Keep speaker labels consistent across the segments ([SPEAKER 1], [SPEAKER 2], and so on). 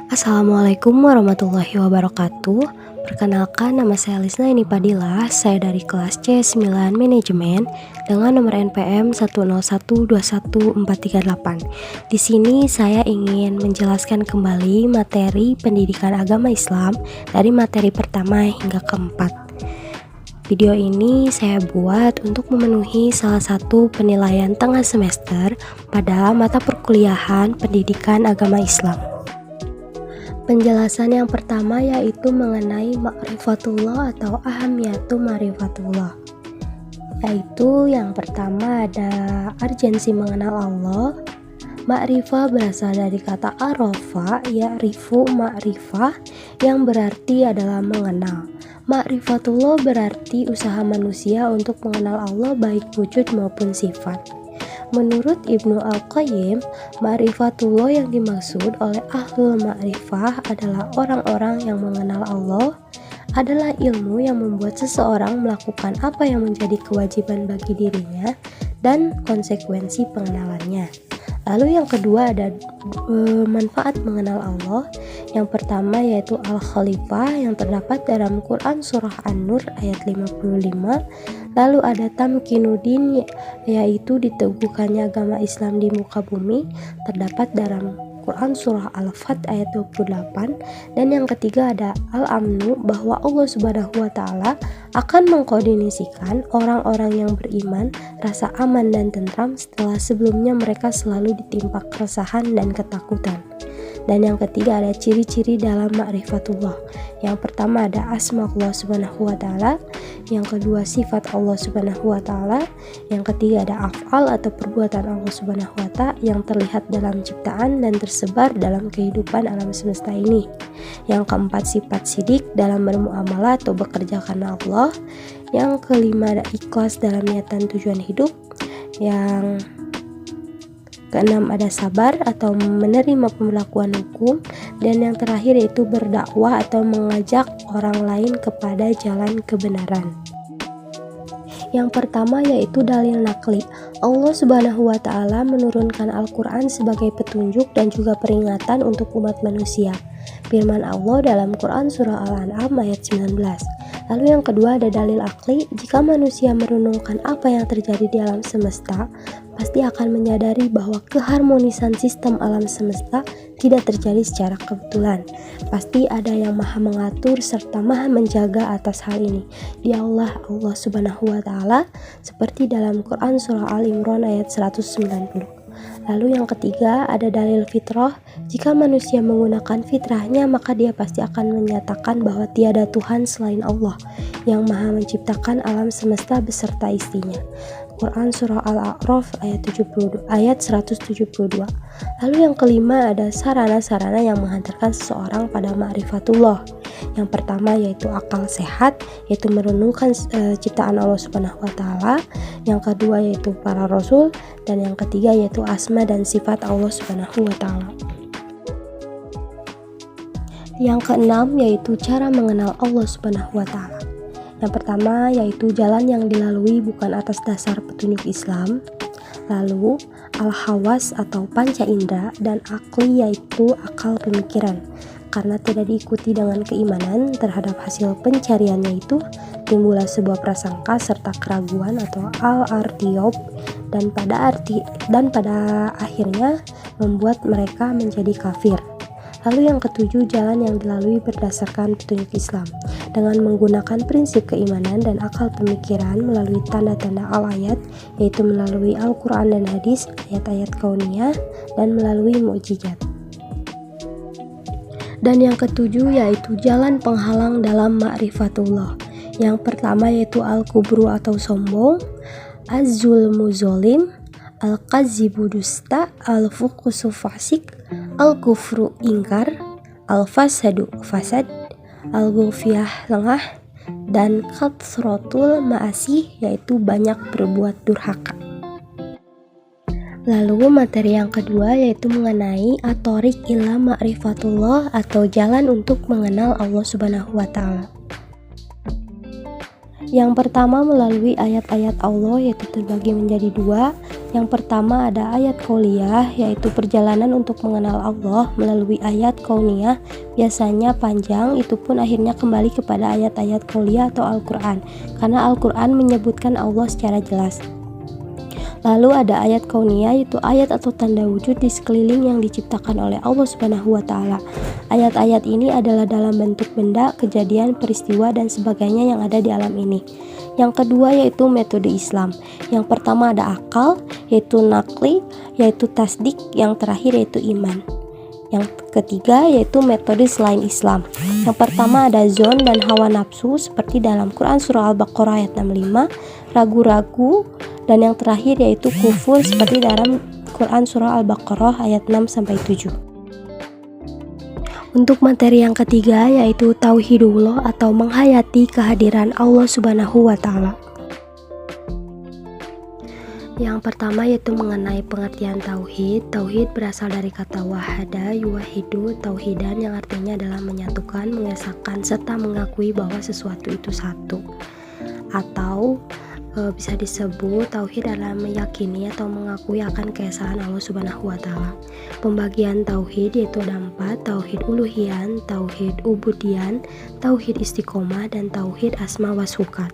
[SPEAKER 1] Assalamualaikum warahmatullahi wabarakatuh. Perkenalkan, nama saya Lisna Ini Padilla. Saya dari kelas C9 Manajemen dengan nomor NPM 101214438. Di sini saya ingin menjelaskan kembali materi pendidikan agama Islam dari materi pertama hingga keempat. Video ini saya buat untuk memenuhi salah satu penilaian tengah semester pada mata perkuliahan pendidikan agama Islam. Penjelasan yang pertama yaitu mengenai ma'rifatullah atau ahamiyatu ma'rifatullah. Yaitu yang pertama ada urgensi mengenal Allah. Ma'rifah berasal dari kata arafa, ya'rifu ma'rifah yang berarti adalah mengenal. Ma'rifatullah berarti usaha manusia untuk mengenal Allah baik wujud maupun sifat. Menurut Ibnu Al-Qayyim, ma'rifatullah yang dimaksud oleh ahlul ma'rifah adalah orang-orang yang mengenal Allah adalah ilmu yang membuat seseorang melakukan apa yang menjadi kewajiban bagi dirinya dan konsekuensi pengenalannya. Lalu yang kedua ada manfaat mengenal Allah. Yang pertama yaitu Al-Khalifah yang terdapat dalam Quran Surah An-Nur ayat 55. Lalu ada Tamkinuddin yaitu diteguhkannya agama Islam di muka bumi, terdapat dalam Quran Surah Al-Fat ayat 28. Dan yang ketiga ada Al-Amnu, bahwa Allah Subhanahu wa Ta'ala akan mengkoordinasikan orang-orang yang beriman rasa aman dan tentram setelah sebelumnya mereka selalu ditimpa keresahan dan ketakutan. Dan yang ketiga ada ciri-ciri dalam ma'rifatullah. Yang pertama ada asma Allah Subhanahu wa Ta'ala, yang kedua sifat Allah Subhanahu wa Ta'ala, yang ketiga ada af'al atau perbuatan Allah Subhanahu wa Ta'ala yang terlihat dalam ciptaan dan tersebar dalam kehidupan alam semesta ini. Yang keempat sifat sidik dalam bermuamalah atau bekerja karena Allah. Yang kelima ada ikhlas dalam niatan tujuan hidup. Yang keenam ada sabar atau menerima pemberlakuan hukum. Dan yang terakhir yaitu berdakwah atau mengajak orang lain kepada jalan kebenaran. Yang pertama yaitu dalil nakli. Allah Subhanahu wa Ta'ala menurunkan Al-Quran sebagai petunjuk dan juga peringatan untuk umat manusia. Firman Allah dalam Quran Surah Al-An'am ayat 19. Lalu yang kedua ada dalil akli. Jika manusia merenungkan apa yang terjadi di alam semesta, pasti akan menyadari bahwa keharmonisan sistem alam semesta tidak terjadi secara kebetulan. Pasti ada yang maha mengatur serta maha menjaga atas hal ini. Dia Allah Subhanahu wa Ta'ala, seperti dalam Quran Surah Al-Imran ayat 190. Lalu yang ketiga ada dalil fitrah. Jika manusia menggunakan fitrahnya, maka dia pasti akan menyatakan bahwa tiada Tuhan selain Allah yang maha menciptakan alam semesta beserta istrinya. Quran Surah Al-A'raf ayat 172. Lalu yang kelima ada sarana-sarana yang menghantarkan seseorang pada ma'rifatullah. Yang pertama yaitu akal sehat, yaitu merenungkan ciptaan Allah Subhanahu wa Ta'ala. Yang kedua yaitu para rasul, dan yang ketiga yaitu asma dan sifat Allah Subhanahu wa Ta'ala. Yang keenam yaitu cara mengenal Allah Subhanahu wa Ta'ala. Yang pertama yaitu jalan yang dilalui bukan atas dasar petunjuk Islam. Lalu al-hawas atau panca indera, dan akli yaitu akal pemikiran. Karena tidak diikuti dengan keimanan terhadap hasil pencariannya itu, timbullah sebuah prasangka serta keraguan atau al-artiyab, dan pada akhirnya membuat mereka menjadi kafir. Lalu yang ketujuh, jalan yang dilalui berdasarkan petunjuk Islam dengan menggunakan prinsip keimanan dan akal pemikiran melalui tanda-tanda al-ayat, yaitu melalui Al-Quran dan hadis, ayat-ayat kauniyah, dan melalui mukjizat. Dan yang ketujuh yaitu jalan penghalang dalam ma'rifatullah. Yang pertama yaitu al-kubru atau sombong, az-zulmu zolim, al-qazibu dusta, al-fuqsu fasik, al-kufru ingkar, al-fasadu fasad, al-ghufiyah lengah, dan kathrotul ma'asih yaitu banyak berbuat durhaka. Lalu materi yang kedua yaitu mengenai at-thoriq ila ma'rifatullah atau jalan untuk mengenal Allah Subhanahu wa Ta'ala. Yang pertama melalui ayat-ayat Allah, yaitu terbagi menjadi dua. Yang pertama ada ayat qauliyah, yaitu perjalanan untuk mengenal Allah melalui ayat kauniyah, biasanya panjang, itu pun akhirnya kembali kepada ayat-ayat qauliyah atau Al-Quran, karena Al-Quran menyebutkan Allah secara jelas. Lalu ada ayat kauniyah, yaitu ayat atau tanda wujud di sekeliling yang diciptakan oleh Allah Subhanahu wa Ta'ala. Ayat-ayat ini adalah dalam bentuk benda, kejadian, peristiwa, dan sebagainya yang ada di alam ini. Yang kedua yaitu metode Islam. Yang pertama ada akal, yaitu nakli, yaitu tasdik. Yang terakhir yaitu iman. Yang ketiga yaitu metode selain Islam. Yang pertama ada zon dan hawa nafsu, seperti dalam Quran surah Al-Baqarah ayat 65, ragu-ragu. Dan yang terakhir yaitu kufur, seperti dalam Quran surah Al-Baqarah ayat 6-7. Untuk materi yang ketiga yaitu tauhidullah atau menghayati kehadiran Allah Subhanahu wa Ta'ala. Yang pertama yaitu mengenai pengertian tauhid. Tauhid berasal dari kata wahada yuwahidu tauhidan, yang artinya adalah menyatukan, mengesahkan, serta mengakui bahwa sesuatu itu satu. Atau bisa disebut tauhid adalah meyakini atau mengakui akan keesaan Allah Subhanahu wa Ta'ala. Pembagian tauhid yaitu ada 4: tauhid uluhian, tauhid ubudian, tauhid istiqomah, dan tauhid asma wa sifat.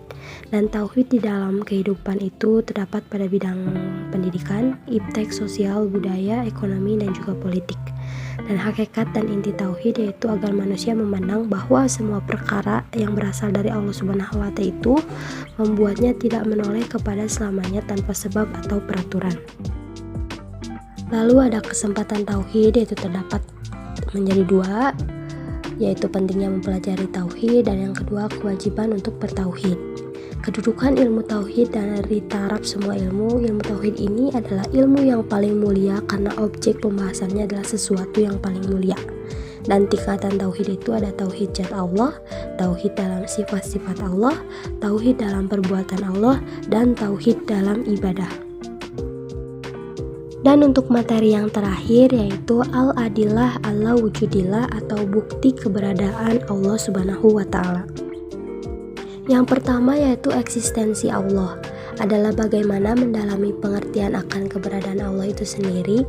[SPEAKER 1] Dan tauhid di dalam kehidupan itu terdapat pada bidang pendidikan, iptek, sosial, budaya, ekonomi, dan juga politik. Dan hakikat dan inti tauhid yaitu agar manusia memandang bahwa semua perkara yang berasal dari Allah Subhanahu wa Ta'ala itu membuatnya tidak menoleh kepada selamanya tanpa sebab atau peraturan. Lalu ada kesempatan tauhid, yaitu terdapat menjadi 2, yaitu pentingnya mempelajari tauhid, dan yang kedua kewajiban untuk bertauhid. Kedudukan ilmu tauhid dari taraf semua ilmu tauhid ini adalah ilmu yang paling mulia karena objek pembahasannya adalah sesuatu yang paling mulia. Dan tingkatan tauhid itu ada tauhid zat Allah, tauhid dalam sifat-sifat Allah, tauhid dalam perbuatan Allah, dan tauhid dalam ibadah. Dan untuk materi yang terakhir yaitu al-adillah ala wujudillah atau bukti keberadaan Allah Subhanahu wa Ta'ala. Yang pertama yaitu eksistensi Allah, adalah bagaimana mendalami pengertian akan keberadaan Allah itu sendiri.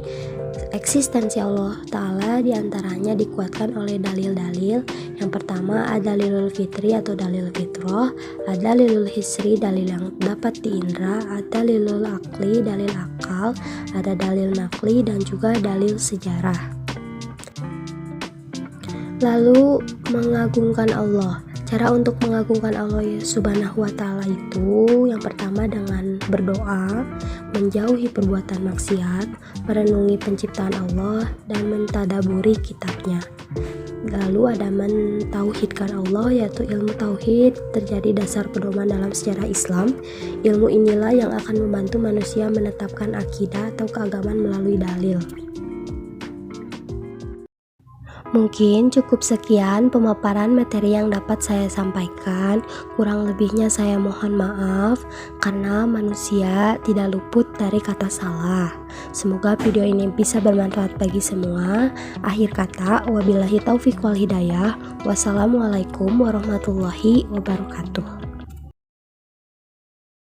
[SPEAKER 1] Eksistensi Allah Ta'ala diantaranya dikuatkan oleh dalil-dalil. Yang pertama ada dalilul fitri atau dalil fitrah, ada dalilul hisri, dalil yang dapat diindra, ada dalilul akli, dalil akal, ada dalil nakli, dan juga dalil sejarah. Lalu mengagungkan Allah. Cara untuk mengagungkan Allah Subhanahu wa Ta'ala itu yang pertama dengan berdoa, menjauhi perbuatan maksiat, merenungi penciptaan Allah, dan mentadaburi kitabnya. Lalu ada mentauhidkan Allah, yaitu ilmu tauhid terjadi dasar pedoman dalam sejarah Islam. Ilmu inilah yang akan membantu manusia menetapkan akidah atau keagamaan melalui dalil. Mungkin cukup sekian pemaparan materi yang dapat saya sampaikan. Kurang lebihnya saya mohon maaf, karena manusia tidak luput dari kata salah. Semoga video ini bisa bermanfaat bagi semua. Akhir kata, wabillahi taufiq wal hidayah. Wassalamualaikum warahmatullahi wabarakatuh.